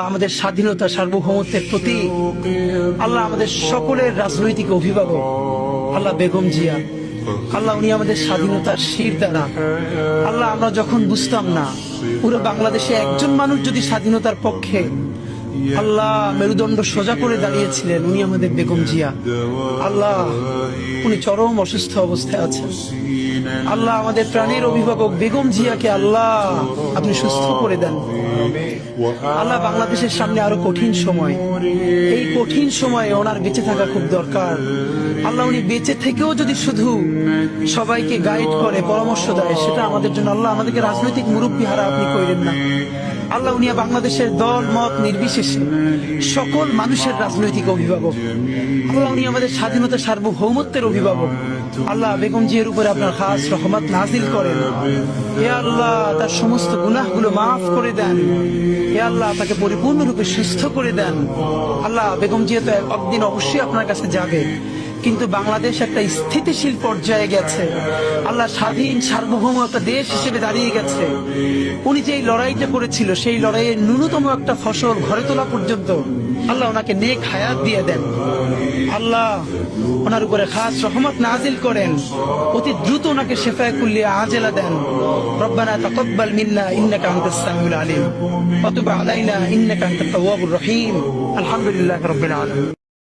আমাদের স্বাধীনতা সার্বভৌমত্বের প্রতি আল্লাহ আমাদের সকলের রাজনৈতিক অভিভাবক আল্লাহ বেগম জিয়া আল্লাহ উনি আমাদের স্বাধীনতার শিরদাঁড়া। আল্লাহ আমরা যখন বুঝতাম না পুরো বাংলাদেশে একজন মানুষ যদি স্বাধীনতার পক্ষে আল্লাহ মেরুদণ্ড সোজা করে দাঁড়িয়েছিলেন উনি আমাদের বেগম জিয়া। আল্লাহ উনি চরম অসুস্থ অবস্থায় আছেন। আল্লাহ আমাদের প্রাণের অভিভাবক বেগম জিয়াকে আল্লাহ আপনি সুস্থ করে দেন। আল্লাহ বাংলাদেশের সামনে আরো কঠিন সময়, এই কঠিন সময়ে ওনার বেঁচে থাকা খুব দরকার। আল্লাহ উনি বেঁচে থেকেও যদি শুধু সবাইকে গাইড করে পরামর্শ দেয় সেটা আমাদের জন্য আল্লাহ আমাদেরকে রাজনৈতিক মুরব্বী হারা আপনি কইলেন না। আল্লাহ উনি বাংলাদেশের দল মত নির্বিশেষে সকল মানুষের রাজনৈতিক অভিভাবক। আল্লাহ উনি আমাদের স্বাধীনতা সার্বভৌমত্বের অভিভাবক। আল্লাহ বেগম জিয়ার উপরে আপনার খাস রহমত নাজিল করেন। হে আল্লাহ তার সমস্ত গুনাহগুলো মাফ করে দেন। হে আল্লাহ তাকে পরিপূর্ণরূপে সুস্থ করে দেন। আল্লাহ বেগম জিয়া তো একদিন অবশ্যই আপনার কাছে যাবে, কিন্তু বাংলাদেশ একটা স্থিতিশীল পর্যায়ে গেছে। আল্লাহ স্বাধীন সার্বভৌম একটা দেশ হিসেবে দাঁড়িয়ে গেছে। উনি যে লড়াইটা করেছিল সেই লড়াইয়ের ন্যূনতম একটা ফসল ঘরে তোলা পর্যন্ত আল্লাহ ওনাকে নেক হায়াত দিয়ে দেন। আল্লাহ ওনার উপরে খাস রহমত নাজিল করেন। অতি দ্রুত ওনাকে শেফায়ে কুল্লিয়া আজেলা দেন। রব্বানা তাকাব্বাল মিন্না ইন্নাকা আনতাস সামিউল আলিম ওয়া তুব আলাইনা ইন্নাকা আনতাত তাওয়াবুর রহিম। আলহামদুলিল্লাহি রাব্বিল আলামিন।